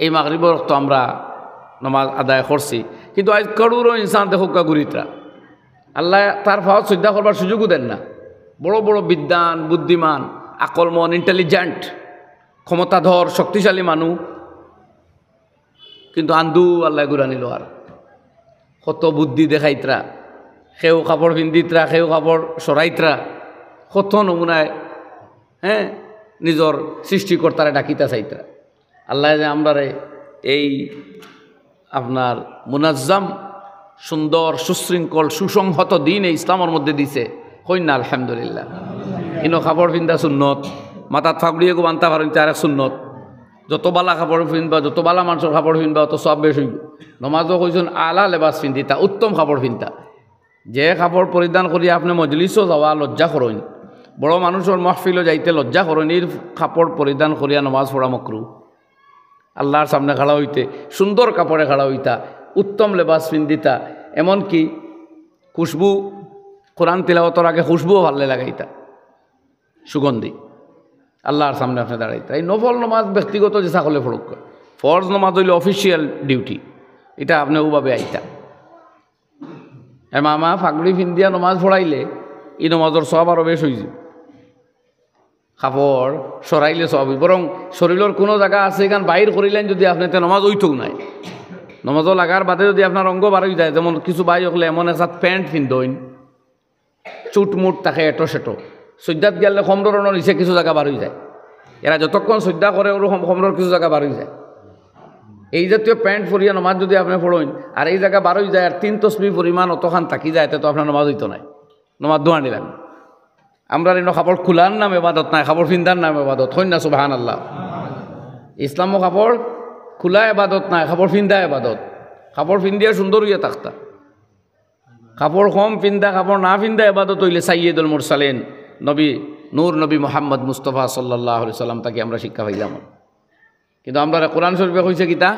এই মাগরিবের রক্ত আমরা নমাজ আদায় করছি, কিন্তু আজ করুরও ইনসান দেখুকা গুরিতরা আল্লাহ তার ফাওয়াত শ্রদ্ধা করবার সুযোগও দেন না। বড় বড় বিদ্বান, বুদ্ধিমান, আকলমন, ইন্টেলিজেন্ট, ক্ষমতাধর, শক্তিশালী মানুষ, কিন্তু আন্দু আল্লাহ গুড়া নিল। আর কত বুদ্ধি দেখাইতরা, সেও কাপড় পিন্দিতরা, সেও কাপড় সরাইতরা, কত নমুনায় নিজের সৃষ্টিকর্তারে ডাকিতা চাইতরা। আল্লাহ যে আমরা এই আপনার মুনাজ্জাম সুন্দর সুশৃঙ্খল সুসংহত দিন এই ইসলামের মধ্যে দিছে, কইনা আলহামদুলিল্লাহ। ইনো কাপড় পিন্ধা সুন্নত, মাথাত ফাগড়িয়ে গো বান্তা পারেন তার সুন্নত। যত বালা কাপড় পিনবা, যত বালা মানুষের কাপড় পিনবা, অত সব বেশ হইব। নমাজও কইছেন আলা লেবাস পিন্ধিতা, উত্তম কাপড় পিনতা। যে কাপড় পরিধান করিয়া আপনি মজলিসও যাওয়া লজ্জা করেন, বড় মানুষের মাহফিলও যাইতে লজ্জা করেন, এই কাপড় পরিধান করিয়া নমাজ পড়া মকরু। আল্লাহর সামনে খাড়া হইতে সুন্দর কাপড়ে খাড়া হইতা, উত্তম লেবাস পিন্ধিতা, এমনকি খুশবু, কোরআন তিলাওয়াতের আগে খুশবুও ভালো লাগাইতা, সুগন্ধি। আল্লাহর সামনে আপনি দাঁড়াইতা। এই নফল নমাজ ব্যক্তিগত যে সকলে পড়ুক, ফরজ নমাজ হইলে অফিসিয়াল ডিউটি, এটা আপনি ওভাবে আইতা। মামা ফাগড়ি ফিন্দিয়া নমাজ পড়াইলে এই নমাজের সব আরও বেশ হয়ে যাব। কাপড় সরাইলে সব, বরং শরীরের কোনো জায়গা আছে এখান বাহির করিলেন যদি আপনি তে নমাজ ওইটুক নাই। নমাজও লাগার বাদে যদি আপনার অঙ্গ বাড়ি যায়, যেমন কিছু বাই হলে এমন একটা প্যান্ট পিন্ধইন, চুটমুট থাকে এটো সেটো, সজ্জাত গেলে সমরের নিচে কিছু জায়গা বাড়ি যায়। এরা যতক্ষণ শ্রদ্ধা করে ওরকম সমরের কিছু জায়গা বাড়ি যায়। এই জাতীয় প্যান্ট পরিয়া নমাজ যদি আপনি পড়েন আর এই জায়গা বাড়ি যায় আর 3 তসবিহ পরিমাণ অতখান থাকি যায়, তো আপনার নমাজ হইতো নাই, নমাজ দোয়া নিলাম। আমরা এনে কাপড় খোলার নাম এবাদত নাই, কাপড় পিন্ধার নাম এবাদত, হইন না সুবহানাল্লাহ। ইসলামও কাপড় খোলা এবাদত নাই, কাপড় পিন্ধা এবাদত। কাপড় পিন্ধিয়া সুন্দর হইয়া থাকতা, কাপড় কম পিন্ধা, কাপড় না পিন্ধা এবাদত হইলে সাইয়্যিদুল মুরসালিন নবী নূর নবী মুহাম্মদ মুস্তাফা সাল্লাল্লাহু আলাইহি সাল্লাম তাকে আমরা শিক্ষা পাইলাম। কিন্তু আমরা কোরআন শরীফে কইছে কিতা,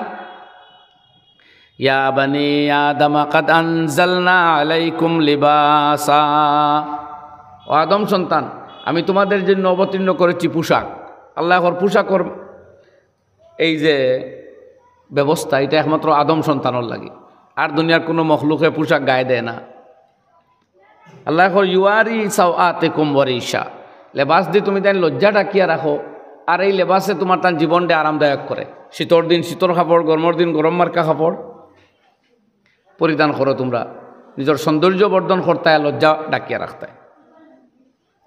ইয়া বানি আদম কাদ আনজালনা আলাইকুম লিবাসা, ও আদম সন্তান আমি তোমাদের জন্য অবতীর্ণ করেছি পোশাক। আল্লাহর পোশাকর এই যে ব্যবস্থা, এটা একমাত্র আদম সন্তানের লাগে, আর দুনিয়ার কোনো মখলুকে পোশাক গায়ে দেয় না। আল্লাহর ইউয়ারি সাওআতিকুম ওয়ারিশা, লেবাস দিয়ে তুমি তাই লজ্জা ডাকিয়া রাখো, আর এই লেবাসে তোমার তার জীবনটা আরামদায়ক করে। শীতর দিন শীতর কাপড়, গরমের দিন গরম মার্কা কাপড় পরিধান করো, তোমরা নিজের সৌন্দর্য বর্ধন করতায়, লজ্জা ডাকিয়া রাখতায়।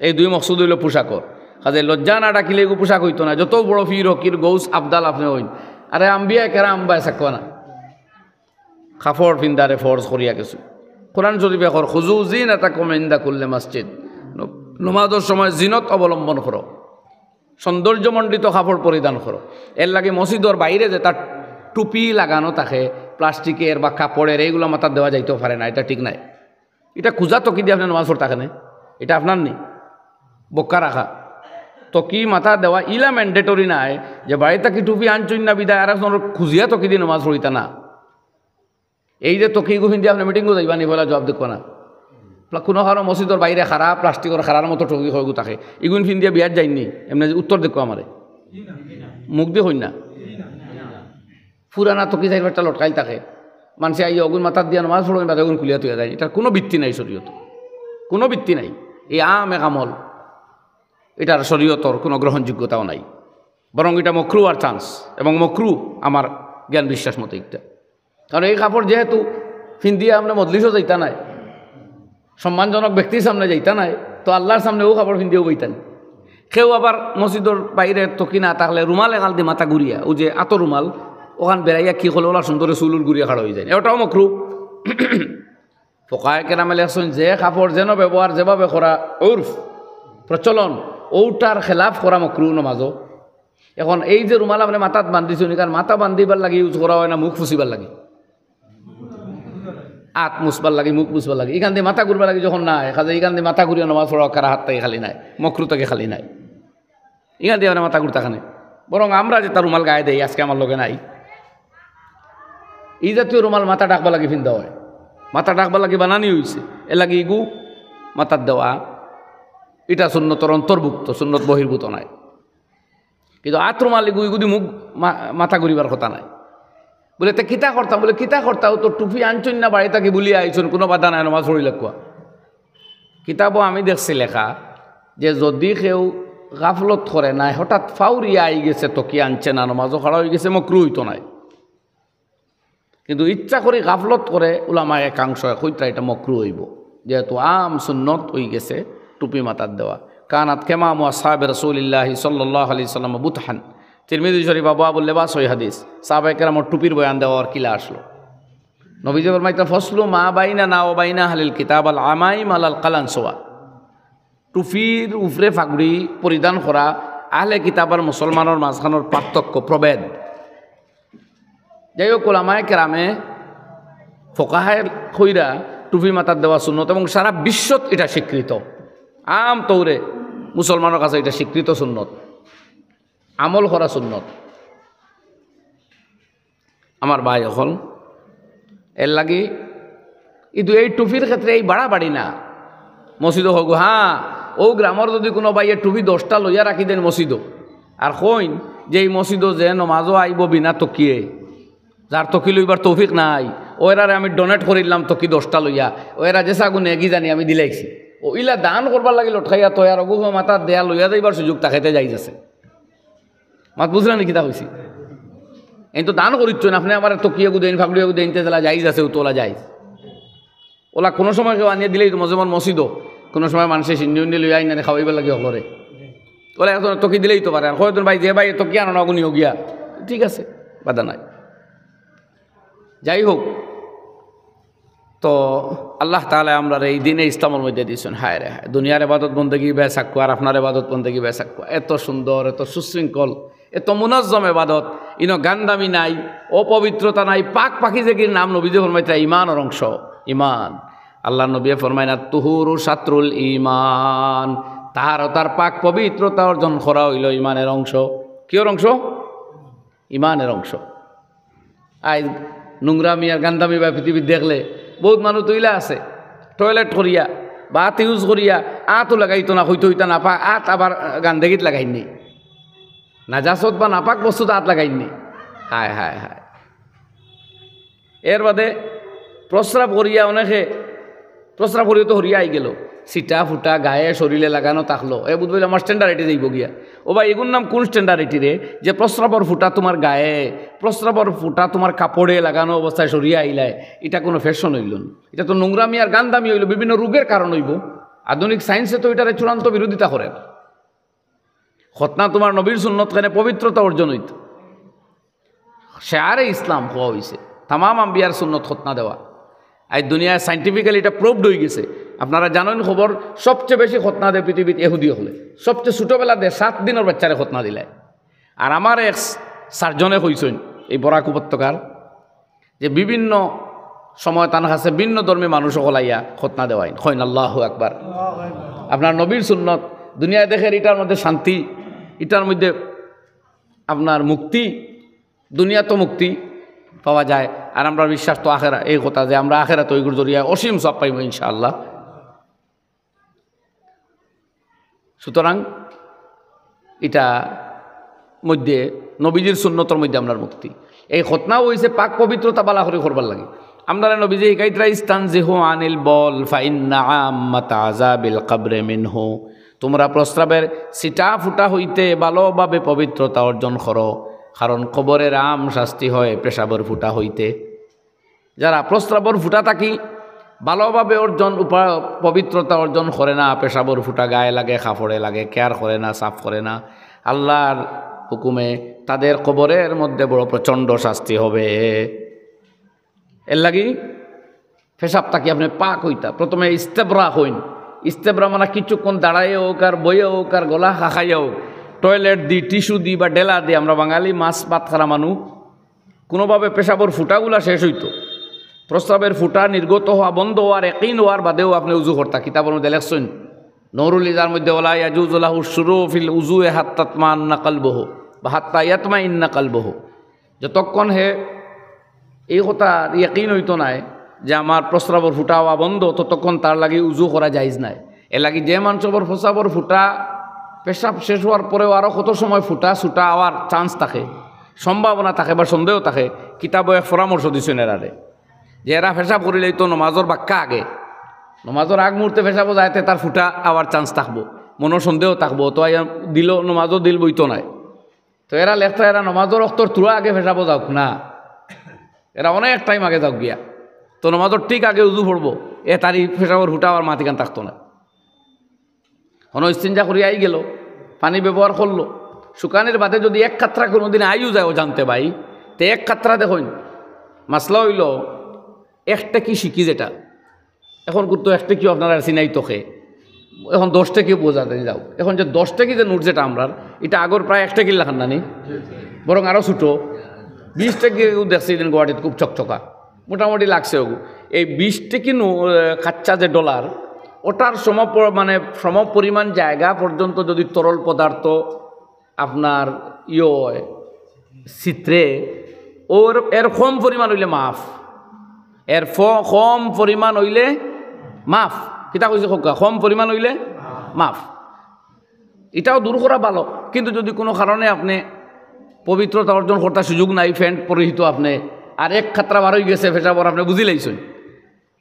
এই দুই মকসুদ হইল পোশাকর। কাজে লজ্জা না ডাকিলে এগো পোশাক হইতো না। যত বড় ফির হকির গৌস আবদাল আপনি হইন, আরে আম্বিয়া কেরা আম্বায় সাকবা না, কাপড় পিন্দারে ফরজ করিয়া গেছো। কোরআন শরীফে কর খুজু জিনাতাকুম ইনদা কুল্লি মসজিদ, নমাজের সময় জিনত অবলম্বন করো, সৌন্দর্যমণ্ডিত কাপড় পরিধান করো। এর লাগে মসজিদের বাইরে যে তার টুপি লাগানো থাকে প্লাস্টিকের বা কাপড়ের, এইগুলো মাথার দেওয়া যাইতেও পারে না, এটা ঠিক নাই। এটা খুঁজা তকি দিয়ে আপনি নমাজ পড়তে থাকেন, এটা আপনার নেই, বোকা রাখা। তকি মাথা দেওয়া ইলা ম্যান্ডেটরি নাই যে বাড়িতে কি টুপি আনছুন না বিদায় আর একজন খুঁজিয়া তকি দিয়ে নমাজ পড়িতা না। এই যে তকি গুহিন দিয়ে আপনি মিটিংও যাইবা নি বলে জবাব দেখো না। কোনো কারো মসজিদের বাইরে খারা প্লাস্টিকের খারার মতো টকি হয়ে থাকে, ইগুন ফিন দিয়ে বিয়ার যায়নি, এমনি উত্তর দেখো আমারে মুখ দিয়ে হইন না। পুরানা তকি যাই একটা লটকাইল থাকে, মানুষে আই অগুন মাথার দিয়ে নমাজ পড়বেন বা অগুন খুলিয়া তুইয়া যায়, এটার কোনো ভিত্তি নাই, শরীয়ত কোনো ভিত্তি নাই। এই আম এক আমল, এটার শরীয়তর কোনো গ্রহণযোগ্যতাও নাই, বরং এটা মকরু আর চান্স, এবং মকরু আমার জ্ঞান বিশ্বাস মতো একটা। কারণ এই কাপড় যেহেতু ফিন দিয়ে আমরা মজলিসও যাইতা নাই, সম্মানজনক ব্যক্তির সামনে যাইতা নাই, তো আল্লাহর সামনে ও কাপড় ফিন দিয়েও বইতান। কেউ আবার মসজিদের বাইরে তকি না থাকলে রুমাল এগাল দিয়ে মাথা ঘুরিয়া, ও যে আত রুমাল ওখান বেড়াইয়া কি হলে ওলা সুন্দর চুলুর ঘুরিয়া খাড়া হয়ে যায়, এটাও মকরু। ফোকায়ে কেরামে লেখছেন যে কাপড় যেন ব্যবহার যেভাবে করা উর্ফ প্রচলন, ওটার খেলাফ করা মকরু নমাজও। এখন এই যে রুমাল আপনি মাথাত বান্ধিছেন, কারণ মাথা বান্ধিবার লাগে ইউজ করা হয় না, মুখ ফুসিবার লাগে, আত মুসবার লাগে, মুখ মুসবার লাগে, এখান দিয়ে মাথা ঘুরবার লাগে যখন নাই। কাজে এখান দিয়ে মাথা ঘুরিয়ে নমাজ পড়া কারা হাত থেকে খালি নাই, মকরু থেকে খালি নাই, এখান দিয়ে মাথা ঘুরতে খানে। বরং আমরা যে তার রুমাল গায়ে দেই, আজকে আমার লোকে নাই, এই জাতীয় রুমাল মাথা ডাকবা লাগে ফিন দেওয়া হয়, মাথা ডাকবা লাগে বানানি হয়েছে, এ লাগে ইগু মাথার দেওয়া, এটা সুন্নতর অন্তর্ভুক্ত, সুন্নত বহির্ভূত নাই। কিন্তু আত্র মালিক উইগুদি মুখ মাথা ঘুরিবার কথা নাই। বলে তে কিতা করতাম, বলে কিতা করতাম, তো টুপি আনছুন না বাড়ি তাকে বলিয়া আইছুন, কোনো বাধা নাই, নমাজ পড়ি লেখা। কিতাবও আমি দেখছি লেখা যে যদি কেউ গাফলত করে নাই, হঠাৎ ফাউরিয়া আই গেছে, তো কি আনছে না, নমাজও খাড়া হয়ে গেছে, মকরু হইতো নাই। কিন্তু ইচ্ছা করে গাফলত করে উলামা একাংশ কইতা এটা মকরু হইব, যেহেতু আম সুন্নত হয়ে গেছে টুপি মাথার দেওয়া। কানাত কেমাম আসহাবে রাসূলিল্লাহি সাল্লাল্লাহু আলাইহি সাল্লাম বুতহান, তিরমিজি শরীফ আবওয়াবুল লিবাস ওই হাদিস। সাহাবায়ে কেরামের টুপির বয়ান দেওয়ার কিলা আসলো। নবীজি ফরমাইতা ফসলু মা বাইনা না ও বাইনা হালিল কিতাব আল আমাইম আলাল কালানসোয়া, টুপির উপরে ফাগড়ি পরিধান করা আহলে কিতাব আর মুসলমানের মাঝখানোর পার্থক্য প্রভেদ। যাই হোক, উলামায়ে কেরামে ফোকাহের খইরা টুপি মাথার দেওয়া সুন্নত এবং সারা বিশ্বত এটা স্বীকৃত। আম তৌরে মুসলমানের কাছে এটা স্বীকৃত সুন্নত, আমল করা সুন্নত। আমার ভাই এখন এর লাগি কিন্তু এই টুপির ক্ষেত্রে এই বাড়াবাড়ি না। মসজিদও হোক, হ্যাঁ ও গ্রামের যদি কোনো ভাইয়ের টুপি 10টা লইয়া রাখি দেন মসজিদও, আর কইন যে এই মসজিদও যে নমাজও আইব বিনা তকিয়ে, যার তকি লইবার তৌফিক নাই, ওরারে আমি ডোনেট করিলাম তকি 10টা লইয়া, ওরা যে সাগুনে এগি জানি আমি দিলাইছি, ও ইলা দান করবার লাগি লঠাইয়া তৈয়ার অগু মাথা দেয়া লইয়া যাইবার সুযোগ তাকাইতে যাইতেছে। মাত বুঝলেন কি তা হয়েছি? এই তো দান করিচ্ছেন আপনি, আমার তকিয়াগু দেন ফাগড়িয়াগু দেন, তেলা যাইজ আছে, তোলা যাইজ। ওলা কোনো সময় কেউ আনিয়ে দিলেই তো যেমন মসজিদও কোনো সময় মানুষের সিন্নি উন্নি লইয়া আইনানে খাওয়াইবার লাগে হলরে, ওলা এখন তকি দিলেই তো পারে। আর কয়জন ভাই যে ভাই তকি আনো না অগুনিও গিয়া, ঠিক আছে, বাধা নাই। যাই হোক, তো আল্লাহ তাআলা আমরা এই দিনে ইসলামের মধ্যে দিয়েছেন। হায় রে হায়, দুনিয়ার ইবাদত বন্দেগী বেসাক্কু আর আপনার ইবাদত বন্দেগী বেসাক্কু, এত সুন্দর, এত সুশৃঙ্খল, এত মুনাজ্জম ইবাদত, ইনো গান্দামি নাই, অপবিত্রতা নাই, পাক পাকিজাগির নাম নবীজি ফরমাইতে ইমানের অংশ। ইমান, আল্লাহ নবী ফরমায় না তুহুরু সাতরুল ইমান, তার পাক পবিত্রতা অর্জন করা হইল ইমানের অংশ। কিয়র অংশ? ইমানের অংশ। আই নোংরামি আর গান্দামি বা পৃথিবীর দেখলে বহুত মানুষ তৈলা আছে, টয়লেট করিয়া বা আত ইউজ করিয়া আতও লাগাইতো না, হইতে হইতা নাপা আত আবার গান্দেগিত লাগাইনি, নাজাসত বা নাপাক বস্তুত আত লাগাইনি। হায় হায় হায়। এর বাদে প্রস্রাব করিয়া অনেকে প্রস্রাব করিয়া তো হরিয়া আই গেল, সিটা ফুটা গায়ে শরীরে লাগানো থাকলো, এ বুধ বলে আমার স্ট্যান্ডার্ড যাইব গিয়া। ও ভাই এগুর নাম কোন স্ট্যান্ডার্ড রে? যে প্রস্রাবর ফুটা তোমার গায়ে, প্রস্রাবর ফুটা তোমার কাপড়ে লাগানো অবস্থায় সরিয়া আইলায়, এটা কোনো ফ্যাশন হইল না, এটা তো নোংরামি আর গান্দামি হইল, বিভিন্ন রোগের কারণ হইব। আধুনিক সায়েন্সে তো এটার চূড়ান্ত বিরোধিতা করে। খতনা তোমার নবীর সুন্নত খানে পবিত্রতা অর্জন হইত, শেয়ারে ইসলাম হওয়া হয়েছে, তামাম আম্বিয়ার সুন্নত খতনা দেওয়া। আজ দুনিয়ায় সাইন্টিফিক্যালি এটা প্রুভড হয়ে গেছে। আপনারা জানেন খবর, সবচেয়ে বেশি খতনা দেয় পৃথিবীতে এহুদি হলে, সবচেয়ে ছোটোবেলা দেয় 7 দিনের বাচ্চারে খতনা দিলে। আর আমার এক সার্জনে কইছেন এই বরাক উপত্যকার, যে বিভিন্ন সময় তার কাছে ভিন্ন ধর্মী মানুষ হলাইয়া খতনা দেওয়াই হইন। আল্লাহু আকবার। আপনার নবীর সুন্নত দুনিয়ায় দেখেন, এটার মধ্যে শান্তি, এটার মধ্যে আপনার মুক্তি, দুনিয়া তো মুক্তি পাওয়া যায়। আর আমরা বিশ্বাস তো আখেরা, এই কথা যে আমরা আখেরা তো ওইগুলোর জরিয়ায় অসীম সব পাইব ইনশাআল্লাহ। সুতরাং এটা মধ্যে নবীজির সুন্নতর মধ্যে আপনার মুক্তি। এই খতনাও হইছে পাক পবিত্রতা বালা করে করবার লাগে। আপনারা নবীজি হিকাইতরা ইস্তানজিহু আনিল বল ফাইন্না আম্মাতা আযাবিল কবরে মিনহু, তোমরা প্রস্রাবের সিটা ফুটা হইতে ভালোভাবে পবিত্রতা অর্জন করো, কারণ কবরের আম শাস্তি হয় পেশাবর ফুটা হইতে। যারা প্রস্রাবর ফুটা থাকি ভালোভাবে পবিত্রতা অর্জন করে না, পেশাবর ফুটা গায়ে লাগে, কাপড়ে লাগে, কেয়ার করে না, সাফ করে না, আল্লাহর হুকুমে তাদের কবরের মধ্যে বড় প্রচণ্ড শাস্তি হবে। এর লাগি পেশাব থাকি আপনি পাক হইতা প্রথমে ইস্তেবরা হইন। ইস্তেবরা মানে কিছুক্ষণ দাঁড়াইয়ে হোক আর বইয়ে হোক আর গলা খাখাইয়া হোক, টয়লেট দি, টিস্যু দি বা ডেলা দি, আমরা বাঙালি মাছ ভাত খারা মানুষ, কোনোভাবে পেশাবর ফুটাগুলা শেষ হইতো। প্রস্রাবের ফুটা নির্গত হওয়া বন্ধ হওয়ার একইন হওয়ার বাদেও আপনি উজু করতা। কিতাবের মধ্যে লেখছেন নুরুল ইজার মধ্যে ওলা ইয়াজুজু লাহু শুরু ফিল উজুয়ে হাত্তা তাতমাইন্না কলবুহু বা হাত্তা ইয়াতমাইন্না কলবুহু, যতক্ষণ হে এই কথা একইন হইতো নাই যে আমার প্রস্রাবর ফুটা হওয়া বন্ধ, ততক্ষণ তার লাগি উজু করা যাইজ নাই। এ লাগি যে মানুষের প্রস্রাবর ফুটা পেশাব শেষ হওয়ার পরেও আরও কত সময় ফুটা ছুটা হওয়ার চান্স থাকে, সম্ভাবনা থাকে বা সন্দেহ থাকে। কিতাবে এক পরামর্শ দিছেন এরারে যে এরা পেশাব করিলেই তো নমাজর বাক্কা আগে, নমাজর আগ মুহূর্তে পেশাবও যাইতে তার ফুটা আওয়ার চান্স থাকবো, মনের সন্দেহ থাকবো, তো দিল নমাজও দিল বইতো নাই। তো এরা লেখতা এরা নমাজর অক্তর তুরা আগে পেশাবও যাওক না, এরা অনেক টাইম আগে যাওক গিয়া, তো নমাজর ঠিক আগে উজু পড়বো, তারই পেশাবর ফুটা আবার মাতিকান থাকতো না। কোনো ইস্তিনজা করি আই গেল, পানি ব্যবহার করলো, শুকানের বাদে যদি এক কাতরা কোনো দিন আইও যায় ও জানতে ভাই, তো এক কাতরা দেখুন মাসলা হইল একটা কি শিখি, যেটা এখন কিন্তু একটা কি আপনারা চিনাই তোকে এখন 10 টাকি বোঝাতে যাও, এখন যে 10 টাকি যে নোট যেটা আমরা এটা আগর প্রায় 1 টাকি লেখান নানি, বরং আরও ছোটো 20 টাকি দেখছি দিন গুয়াহাটিতে খুব চকচকা মোটামুটি লাগছে ওগু। এই 20 টাকি কাচ্চা যে ডলার, ওটার সম পরিমাণ জায়গা পর্যন্ত যদি তরল পদার্থ আপনার চিত্রে এর কম পরিমাণ হইলে মাফ, এর কম পরিমাণ হইলে মাফ, কিতা কইছে খোকা, কম পরিমাণ হইলে মাফ। এটাও দূর করা ভালো, কিন্তু যদি কোনো কারণে আপনি পবিত্রতা অর্জন করতে সুযোগ নাই, ফ্যান্ট পরিহিত আপনি আর এক খাতরা বার হয়ে গেছে পেশাবর আপনি বুঝি লাইছেন,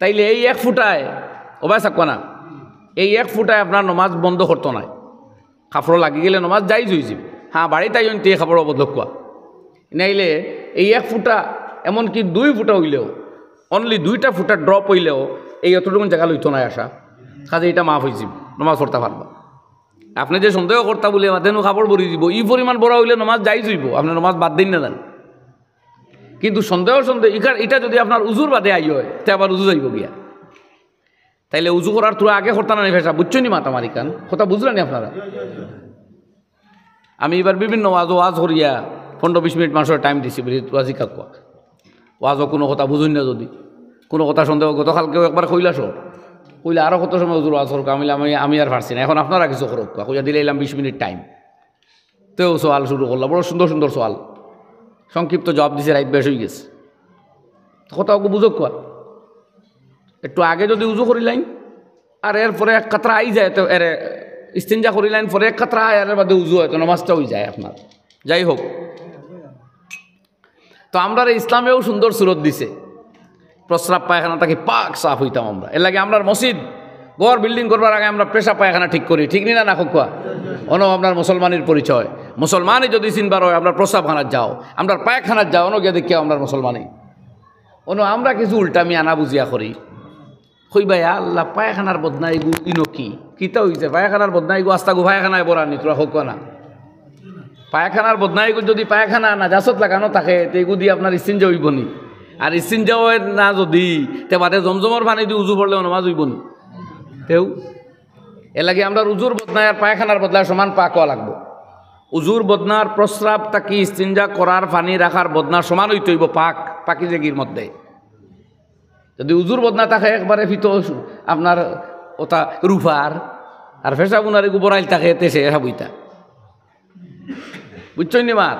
তাইলে এই 1 ফুটায় ওবাই থাকবো না, এই 1 ফুটায় আপনার নমাজ বন্ধ করতো নাই। কাপড় লাগি গেলে নমাজ যাই জুইছি, হ্যাঁ বাড়িতে আইন তে কাপড় বদলকুয়া নাইলে এই 1 ফুটা এমনকি 2 ফুটা হইলেও, অনলি 2টা ফুটা ড্রপ হইলেও এই অতটুকুন জায়গা লইতো নাই আসা, কাজে এটা মাফ হয়েছি, নমাজ পড়তে পারবা। আপনি যে সন্দেহ করতা বলে মাদেনও কাপড় ভরি দিব, ই পরিমাণ বড় হইলে নমাজ যাই জুইব, আপনি নমাজ বাদ দিন না দেন। কিন্তু সন্দেহ এটা যদি আপনার উজুর বাদে আই হয়, তে আবার উজু যাইব গিয়া, তাইলে উজু করার তোরা আগে করতাম না ফেসা, বুঝছো নি মাতামারি কান কথা বুঝলেন আপনারা। আমি এবার বিভিন্ন ওয়াজ করিয়া 15-20 মিনিট মানুষের টাইম দিছি বলি ওয়াজি কাকুয়া, ওয়াজও কোনো কথা বুঝুন না, যদি কোনো কথা সন্দেহ গতকালকেও একবার কইলে আরও কত সময় উজুর ওয়াজ করুক, আমি আর পারছি না, এখন আপনারা কিছু করুক, কইয়া দিলে এলাম 20 মিনিট টাইম, তেও সোয়াল শুরু করলাম, বড় সুন্দর সুন্দর সোয়াল, সংক্ষিপ্ত জবাব দিছে, রাইট বেশ হয়ে গেছে। কথা ওকে বুঝক কোয়া, একটু আগে যদি উজু করিলাইন আর এরপরে 1 কাতরা আই যায়, তো এর ইস্তিনজা করিলাইন পরে 1 কাতরা আয়, এর বাদে উজু হয়, তো নমাজটা হয়ে যায় আপনার। যাই হোক, তো আমরা ইসলামেও সুন্দর সুরত দিছে, প্রস্রাব পায়খানা তাকে পাক সাফ হইতাম আমরা, এর লাগে আমরা মসজিদ ঘর বিল্ডিং করবার আগে আমরা পেশাব পায়খানা ঠিক করি, ঠিক না না খোকা, আপনার মুসলমানের পরিচয়, মুসলমানই যদি চিনবার হয় আপনার প্রস্রাবখানার যাও, আমরা পায়খানার যাও, গিয়ে দেখি আমরা মুসলমানই, আমরা কিছু উল্টামি আনা বুঝিয়া করি, কই ভাই আল্লাহ পায়খানার বদনাই গু ইনো কিতা হইছে, পায়খানার বদনাই গু আস্তা গু পায়খানায় বরানি তোরা হোক না, পায়খানার বদনাই গু যদি পায়খানা না জাসত লাগানো থাকে তেগু দিয়ে আপনার ইস্তিনজা হইব নি, আর ইস্তিনজা না যদি তে বাদে জমজমর পানি দিয়ে উজু পড়লে নামাজ হইব নি, তেও এর লাগে আমরা উজুর বদনায় আর পায়খানার বদলায় সমান পাক হওয়া লাগবো। উজুর বদনার প্রস্রাব তাকি ইস্তিনজা করার পানি রাখার বদনা সমান হইতে হইব পাকি জেগির মধ্যে। যদি উজুর বদনা থাকে একবারে ফিতো আপনার ওটা রুফার আর ফেসাবুনারে গোবরাইল থাকে তেসে বইতা, বুঝছই নি মার,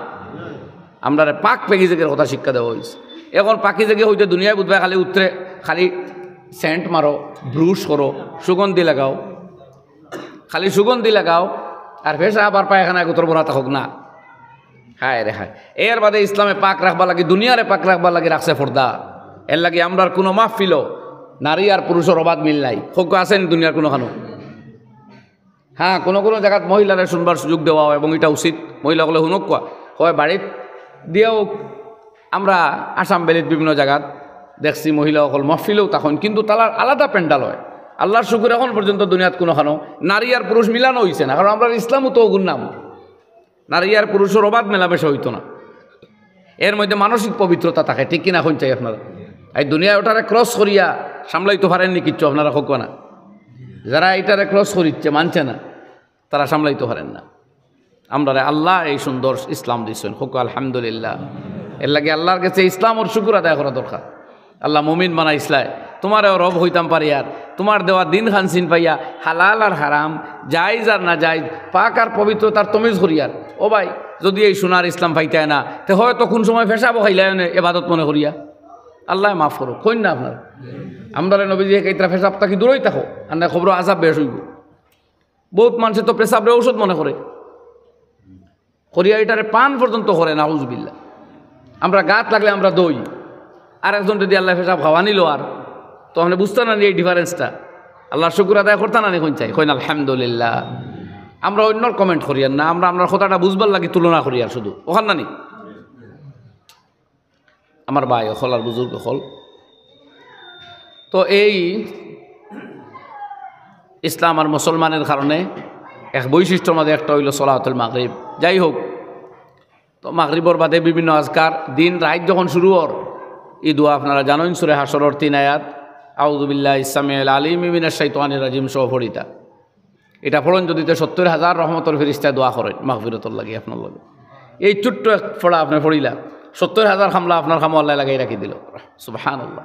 আমরা পাক পাকি জেগের কথা শিক্ষা দেওয়া হয়েছে। এখন পাকি জেগে হইতে দুনিয়ায় বুধবাই খালি উত্তরে খালি সেন্ট মারো, ব্রুশ করো, সুগন্ধি লাগাও, খালি সুগন্ধি লাগাও, আর ফেসা আবার পায়খানায় গোতর বোনা থাকুক না, হায় রে হায়। এর বাদে ইসলামে পাক রাখবা লাগে, দুনিয়ারে পাক রাখবা লাগে রাখছে ফর্দা, এর লাগে আমরা কোনো মাহফিল নারী আর পুরুষের অবাধ মিল নাই, হোক আছেন দুনিয়ার কোনোখানো, হ্যাঁ কোনো কোনো জায়গাত মহিলারা শুনবার সুযোগ দেওয়া হয় এবং এটা উচিত, মহিলাগুলো শুনক কোয়া হয় বাড়িত দিয়েও। আমরা আসাম বেলিত বিভিন্ন জায়গাত দেখছি মহিলাসকল মহফিলেও তখন, কিন্তু তার আলাদা প্যান্ডাল হয়। আল্লাহর শুকুর এখন পর্যন্ত দুনিয়াত কোনোখানো নারী আর পুরুষ মিলানো হয়েছে না, কারণ আমরা ইসলামও তো গুণনাম, নারী আর পুরুষের অবাধ মেলামেশা হইতো না, এর মধ্যে মানসিক পবিত্রতা থাকে, ঠিক কিনা এখন চাই আপনারা। এই দুনিয়ায় ওটারে ক্রস করিয়া সামলাইতে পারেননি কিচ্ছু আপনারা হোক না, যারা এটারে ক্রস করিচ্ছে মানছে না তারা সামলাইতে পারেন না। আমরা আল্লাহ এই সুন্দর ইসলাম দিচ্ছেন, হোক আলহামদুলিল্লাহ। এর লাগে আল্লাহর কাছে ইসলাম ওর শুকুর আদায় করা দরকার। আল্লাহ মুমিন বানা ইসলায়, তোমারও রব হইতাম পারি, আর তোমার দেওয়া দিন খান চিন পাইয়া হালাল আর হারাম, জায়েজ আর না জায়েজ, পাক আর পবিত্রতার তমিজ করিয়ার। ও ভাই যদি এই সোনার ইসলাম পাইতায় না, তো হয়তো কোন সময় ফেসাবো খাইলায় এবাদত মনে করিয়া, আল্লাহ মাফ করো কইন না আপনার। আমরা নবীজি এইটা ফেসাব তাকে দূরই থাকো, আর না খবর আজাব বেশ হইব, বহুত মানুষে তো পেশাবরে ঔষধ মনে করে করিয়া এটারে পান পর্যন্ত করে না, আউযুবিল্লাহ। আমরা গাত লাগলে আমরা দই, আর একজন যদি আল্লাহ পেশাব খাওয়া নিল আর তো আপনি বুঝতে না এই ডিফারেন্সটা, আল্লাহর শুকর আদায় করতে না কোন চাই কইন আলহামদুলিল্লাহ। আমরা অন্যর কমেন্ট করি আর না, আমরা আপনার কথাটা বুঝবার লাগি তুলনা করি আর শুধু ওখান না নি। আমার ভাই হল আর বুজুর্গ হল, তো এই ইসলাম আর মুসলমানের কারণে এক বৈশিষ্ট্যর মধ্যে একটা হইল সলাতুল মাগরিব। যাই হোক, তো মাগরিবর বাদে বিভিন্ন আজকার দিন রাত যখন শুরু হর এই দোয়া আপনারা জানেন, সূরা হাশরের 3 আয়াত আউযু বিল্লাহি সামিউল আলিম মিনাশ শাইতানির রাজিম সহ পড়িতা। এটা পড়েন যদি 70,000 রহমতের ফেরেশতা দোয়া করেন মাগফিরাতর লাগি আপনার লাগে। এই ছোট্ট এক পড়া আপনি পড়িলা 70,000 খামলা আপনার খামো আল্লাহ লাগাই রাখি দিল, সুবহানাল্লাহ।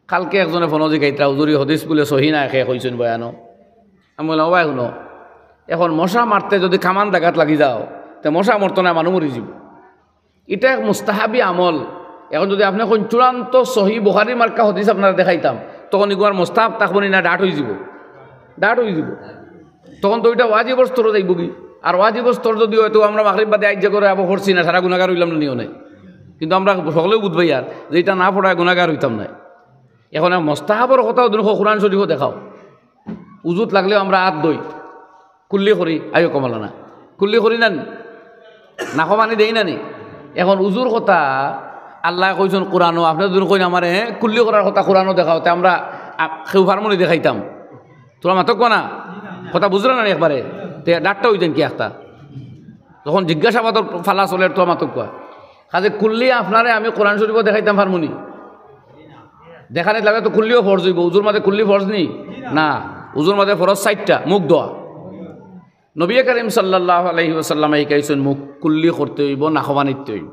কালকে একজনে ফোন জিগাইতা হুজুরি হদিস বলে সহি না একে কইছেন বয়ানো। আমি বললাম ভাই শুনো, এখন মশা মারতে যদি কামান দাগাত লাগি যাও তো মশা মরতো না, মানুষ মরি যাব। এটা এক মুস্তাহাবি আমল। এখন যদি আপনি কোন চূড়ান্ত সহি বুখারী মার্কা হদিস আপনারা দেখাইতাম তখন এগুলো মুস্তাহাব থাকবনি না, ডাট হয়ে যাব, ডাট হয়ে যাব। তখন তো ওইটা ওয়াজিবর স্তর যাইব কি, আর ওয়াজিবর স্তর যদি হয়তো আমরা মাগরিব বাদে আইজা করে আবার পড়ছি না, সারা গুণাগার হইলাম না নিও নাই। কিন্তু আমরা সকলেও বুঝবাই আর যে এটা না পড়ায় গুণাগার হইতাম না। এখন মুস্তাহাবর কথাও দেখো, কোরআন শরীফও দেখাও। উজুত লাগলেও আমরা হাত দই কুল্লি করি, আয়ো কমালা না কুল্লি করি না, নাকো পানি দেই না নি। এখন উজুর কথা আল্লাহ কইছেন কোরআনও, আপনি যদি কইন আমার কুল্লি করার কথা কোরআনও দেখাও, তে আমরা কেউ ফার্মনি দেখাইতাম। তোরা মাতক না কথা বুঝলো না একবারে, তে ডাক্তার হইতেন কি একটা তখন জিজ্ঞাসাবাদর ফালা চলে, তোরা মাতক কাজে কুল্লি আপনারে আমি কোরআন শরীফও দেখাইতাম ফার্মনি দেখানে লাগে তো কুল্লিও ফরজ হইব। উজুর মাঝে কুল্লি ফরজ নি না, উজুর মাঝে ফরজ 4টা, মুখ দোয়া। নবী করিম সাল্লাল্লাহু আলাইহি ওয়াসাল্লাম এই কইছেন মুখ কুল্লি করতে হইব, নাকবা নিতে হইব।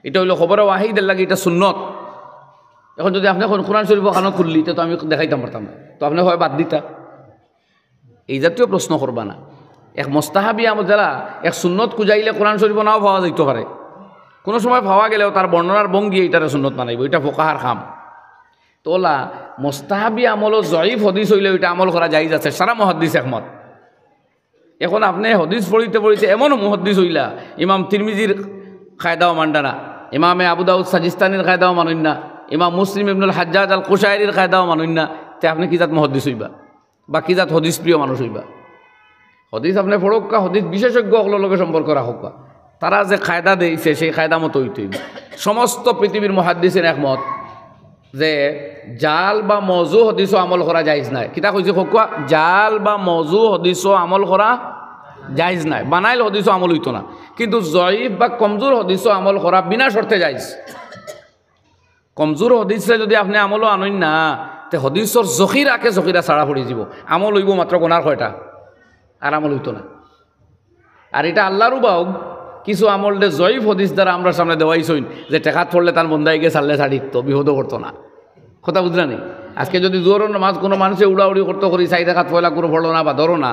এটা হইল খবরে ওয়াহিদের লাগে, এটা সুন্নত। এখন যদি আপনি কোরআন শরীফ খানো খুললি তো আমি দেখাইতাম পারতাম না, তো আপনি হয় বাদ দিতা। এই জাতীয় প্রশ্ন করবা না। এক মুস্তাহাবি আমল যারা এক সুন্নত কুজাইলে কোরআন শরীফ নাও পাওয়া যাইতে পারে, কোনো সময় পাওয়া গেলেও তার বর্ণনার ভঙ্গি এইটারে সুন্নত মানাইব, এটা ফোকাহার খাম। তোলা মুস্তাহাবি আমলও জয়ীফ হদিস হইলে ওইটা আমল করা যাইজ আছে, সারা মুহাদ্দিস একমত। এখন আপনি হদিস পড়িতে পড়িতে এমন মুহাদ্দিস হইলা ইমাম তিরমিজির কায়দাও মানডা না, ইমামে আবু দাউদ সাজিস্তানির কায়দাও মানুন না, ইমাম মুসলিম ইবনুল হাজ্জাজ আল কুশাইরির কায়দাও মানুন না, তে আপনি কি জাত মুহাদ্দিস হইবা বা কি জাত হদিস প্রিয় মানুষ হইবা? হদিস আপনি পড়ক্কা, হদিস বিশেষজ্ঞ সকলের লগে সম্পর্ক রাখক্কা, তারা যে কায়দা দিয়েছে সেই কায়দা মতো হইতে হইবে। সমস্ত পৃথিবীর মুহাদ্দিসের একমত যে জাল বা মজু হদিসও আমল করা যাইজ নাই। কিতা কইছে খোকা, জাল বা মজু হদিসও আমল করা যাইজ নাই, বানাইল হদিসও আমল হইতো না। কিন্তু জয়ীফ বা কমজোর হদিসও আমল করা বিনা শর্তে যাইজ। কমজোর হদিসে যদি আপনি আমলও আনইন না, তে হদিসর জখিরাকে জখিরা ছাড়া পড়ি যাব, আমল হইব মাত্র গোনার কয়টা, আর আমল হইতো না। আর এটা আল্লাহরও বাউ কিছু আমল দে জয়ীফ হদিস দ্বারা আমরা সামনে দেওয়াইছইন যে টেকাত পড়লে তার বন্দাইকে ছাড়লে ছাড়িত, বিপদও করতো না। কথা বুঝলা নি? আজকে যদি জোরও নামাজ কোনো মানুষে উড়াউড়ি করতে করি, 4 রাকাত পয়লা করে পড়লো না বা ধরো না,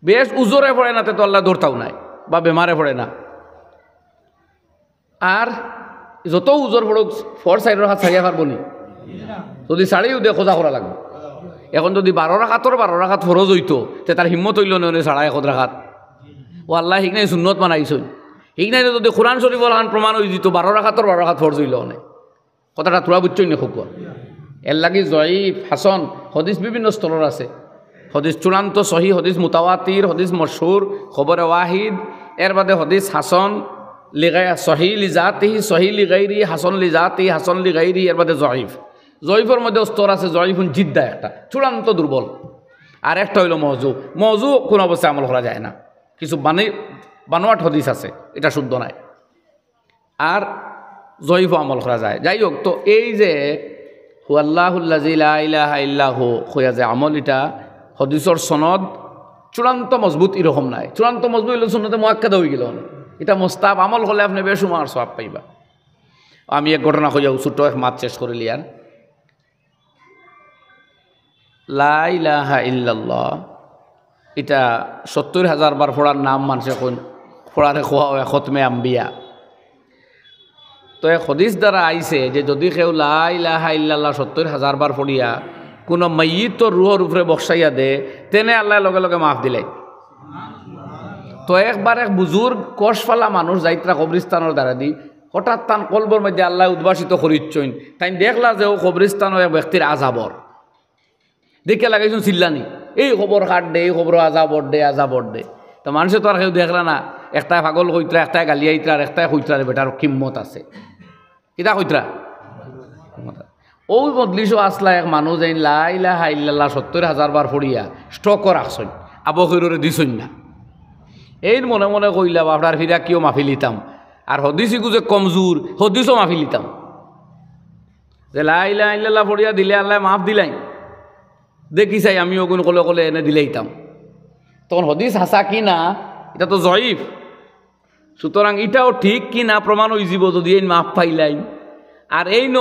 বেশ উজোরে পড়ে না, তো আল্লাহ ধরতাও নাই বা বেমারে পড়ে না। আর যত উজোর পড়ুক 4 রাকাত ছাড়িয়া পারবো নি, যদি ছাড়িও দিয়ে খোঁজা করা লাগবে। এখন যদি 12 রাকাত ফরজ হইতো, তে তার হিম্মত হইল না ছাড়া 1 রাকাত। ও আল্লাহ হিক নাই সুন্নত মানাইছই, হিক নাই যদি কোরআন শরীফ বলান প্রমাণ হয়ে দিত 12 রাকাত ফরজ হইল অনেক। কথাটা তোরা বুঝছই না খুব। এর লাগি জয়ীফ হাসন হদিস বিভিন্ন স্তরের আছে। হদিস চূড়ান্ত সহি, হদিস মুতাওয়াতির, হদিস মশহুর, খবরে ওয়াহিদ, এর বাদে হদিস হাসন লিগাই সহি লিজাতিহি, সহি লিগাইরি, হাসন লিজাতি, হাসন লিগাইরি, এর বাদে জয়ীফ। জয়ীফের মধ্যে স্তর আছে, জয়ীফুন জিদ্দা একটা চূড়ান্ত দুর্বল, আর একটা হইল মওযু। মওযু কোন অবস্থায় আমল করা যায় না, কিছু বানোয়াট হদিস আছে, এটা শুদ্ধ নাই। আর জয়ীফ আমল করা যায়। যাই হোক, তো এই যে হুয়াল্লাহুল্লাযী লা ইলাহা ইল্লাহু হইয়া যে আমল, এটা হদিসর সনদ চূড়ান্ত মজবুত এরকম নাই। চূড়ান্ত মজবুত হইলে সুন্নতে মুআক্কাদা হয়ে গেল। এটা মুস্তাহাব আমল হলে আপনি বেশুমার সওয়াব পাইবা। আমি এক ঘটনা কইয়া ছোট্ট এক মাত শেষ করে লিয়ার। লা ইলাহা ইল্লাল্লাহ এটা 70,000 বার পড়ার নাম মানুষে পড়ারে খোয়া হয় খতমে আম্বিয়া। তো এক হদিস দ্বারা আইছে যে যদি কেউ লা ইলাহা ইল্লাল্লাহ 70,000 বার পড়িয়া কোনো মাইয়িত রুহর উপরে বসাইয়া দে তেনে আল্লাহ লগে লগে মাফ দিলাই। তো একবার এক বুজুর্গ কষফালা মানুষ যাইত্রা কবরিস্তানের দ্বারা দি হঠাৎ তান কলবর মধ্যে আল্লাহ উদ্ভাসিত করিচ্ছইন, তাই দেখলা যে ও কবরিস্তানের এক ব্যক্তির আজাবর দেখে লাগাইছুন চিল্লানি, এই খবর কাট দে, এই খবর আজাবর দে, আজাবর দে। তো মানুষে তো আর কেউ দেখলা না, একটাই পাগল কইত্রা, একটাই গালিয়াইত্রা, আর একটাই কইত্রার বেটার কিম্মত আছে। কিতা কইত্রা? ওই মজলিসও আসলা এক মানুষ এই লা ইলাহা ইল্লাল্লাহ ৭০,০০০ বার পড়িয়া স্টকও রাখছই, আবহিরে দিছই না। এই মনে মনে কইলা আপনার ফিরা কিও মাফি লিতাম, আর হদিসিকু যে কমজোর হদিসও মাফি লিতাম, যে লা ইলাহা ইল্লাল্লাহ পড়িয়া দিলে আল্লাহ মাফ দিলাই, দেখি চাই আমিও কোন কলে কলে এনে দিলেইতাম। তখন হদিস হাসা কি না এটা তো জয়ীফ, সুতরাং এটাও ঠিক কি না প্রমাণ হয়ে যাব যদি এই মাফ পাইলাই। আর এই ন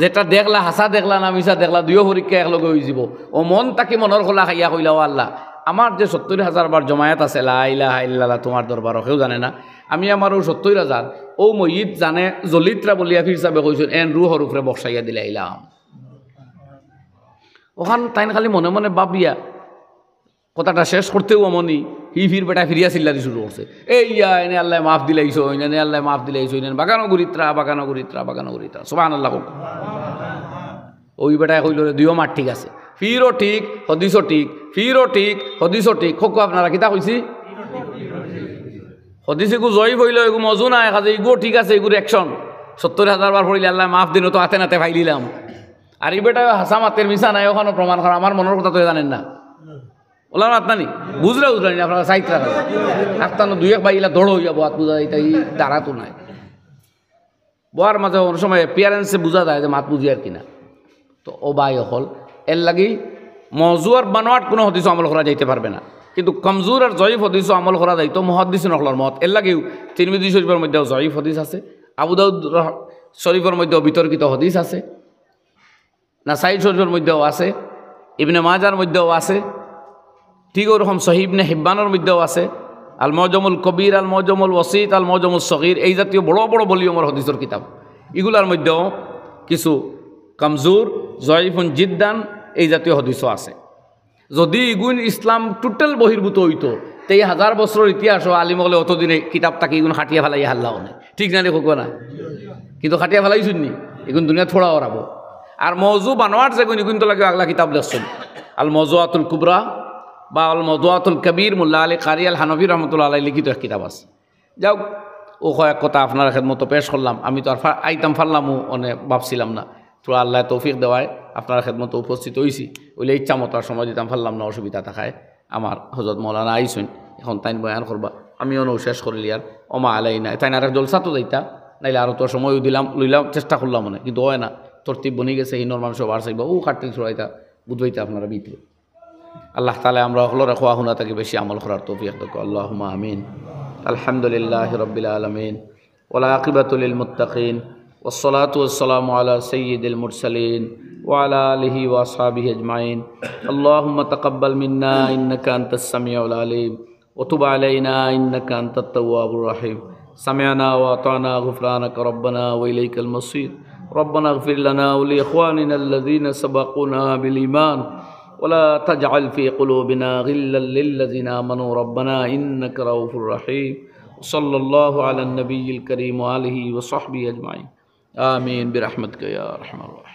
যেটা দেখলা হাসা দেখলা না মিশা দেখলা, দুইও পরীক্ষা একলগে হয়ে যাব। ও মন তাকে মনের খোলা খাইয়া কইলা, ও আল্লাহ আমার যে ৭০,০০০ বার জমায়েত আছে লা ইলাহা ইল্লাল্লাহ তোমার দরবার কেউ জানে না, আমি আমার ও ৭০,০০০ ও ময়িত জানে জলিত্রা বলিয়া ফির হিসাবে কইছেন এন রুহর উপরে বসাইয়া দিলে আইলাম। ওখান তাইন খালি মনে মনে ভাবিয়া কথাটা শেষ করতেও অমনি হি ফির বেটা ফিরিয়া চিল্লারি শুরু করছে, এই ইয়া এনে আল্লাহ মাফ দিলাইছো, এনে আল্লাহ মাফ দিলাইছো, এনে বাগানো গরিত্রা, বাগানো গরিত্রা, বাগানো গরিত্রা, সুবহানাল্লাহ। ওই বেটায় কইল রে দুইও মাঠ ঠিক আছে, ফিরও ঠিক হদিসও ঠিক, ফিরও ঠিক হদিসও ঠিক। খোক আপনারা কিতা কইছি, হদিস এগু জয়ী হইল, এগু মজু নাই কাজে এগুও ঠিক আছে, এগুর অ্যাকশন ৭০,০০০ বার পড়িলে আল্লাহ মাফ দিন, তো হাতে নাতে ফাই দিলাম। আর এই বেটা হাসা মাতের মিশা নাই, ওখানে প্রমাণ করা আমার মনের কথা তো জানেন না, ওলার আত্মানি বুঝলে বুঝলেন আপনারা সাইটরা আত্মানো দুই এক বাইলা দৌড় হইয়া বাত বুঝা এটা এই দাঁড়া তো নাই। বোয়ার মাঝে অনেক সময় পেয়ারেন্টসে বোঝা যায় যে মাত বুঝি আর কিনা। তো ও বাই হল এর লাগি মজুয়ার বানোয়াট কোনো হদিস আমল করা যাইতে পারবে না, কিন্তু কমজোর আর জয়ীফ হদিস আমল করা যাইতো মুহাদ্দিস নকলর মত। এর লাগেও তিরমিজি শরীফের মধ্যেও জয়ীফ হদিস আছে, আবু দাউদ শরীফের মধ্যেও বিতর্কিত হদিস আছে, নাসাই শরীফের মধ্যেও আছে, ইবনে মাজার মধ্যেও আছে, ঠিক ওরকম সহিহ ইবনে হিব্বানের মধ্যেও আছে, আল মুআজামুল কবির, আল মুআজামুল ওয়াসিত, আল মুআজামুস সগীর, এই জাতীয় বড় বড় ভলিউমের হদিসের কিতাব। এগুলার মধ্যেও কিছু কমজোর জয়ীফুন জিদ্দান এই জাতীয় হদিসও আছে। যদি ইগুন ইসলাম টোটাল বহির্ভূত হইতো তো এই ১০০০ বছরের ইতিহাস আলিমগলে অতদিনে কিতাব তাকে এগুন খাটিয়া ফেলাই হাল্লাও নেই, ঠিক না রে খোকো না, কিন্তু খাটিয়া ফেলাই শুননি এগুন দুনিয়া থোড়া ওরাবো। আর মৌজু বানোয়ার যেগুন এগুন তো লাগে আগলা কিতাব লেখছেন, আল মওজুআতুল কুবরা বা আল মওজুআতুল কবির, মোল্লা আলী কারি আল হানফি রহমতুল্লাহ আলাইহি লিখিত এক কিতাব আছে। যাও ও কয়েক কথা আপনার খেদমতো পেশ করলাম, আমি তো আর আইতাম ফারলামও অনেক ভাবছিলাম না, তো আল্লাহ তৌফিক দেওয়ায় আপনার খেদমতো উপস্থিত হয়েছি, ওইলে ইচ্ছা মতো আর সময় দিতাম ফারলাম না, অসুবিধা থাকায়। আমার হজরত মৌলানা আইসুন এখন তাইন বয়ান করবা, আমিও নৌ শেষ করিলি আর ওমা আলাই নাই তাই না, আর জলসা তো যাইতা নাইলে আরও তোর সময়ও দিলাম লইলাম, চেষ্টা করলাম মনে, কিন্তু হয় না, তরতিব বনি গেছে, হিনর মানুষ বার চাইবা ও কাটতে ছড়াইতা বুঝবাইতা আপনারা ভিতরে। আল্লাহ তাআলা আমরা হলরে খোয়া হুনা তাকে বেশি আমল করার তৌফিক দাও, আল্লাহুম্মা আমিন। আলহামদুলিল্লাহি রাব্বিল আলামিন ওয়াল আকিবাতু লিল মুত্তাকিন والصلاة والسلام على سيد المرسلين وعلى آله وأصحابه أجمعين. اللهم تقبل منا إنك أنت السميع العليم وتب علينا إنك أنت التواب الرحيم. سمعنا وأطعنا غفرانك ربنا وإليك المصير. ربنا اغفر لنا ولإخواننا الذين سبقونا بالإيمان ولا تجعل في قلوبنا غلا للذين آمنوا ربنا إنك رؤوف رحيم. صلى الله على النبي الكريم وآله وصحبه أجمعين. آمين برحمتك يا أرحم الراحمين.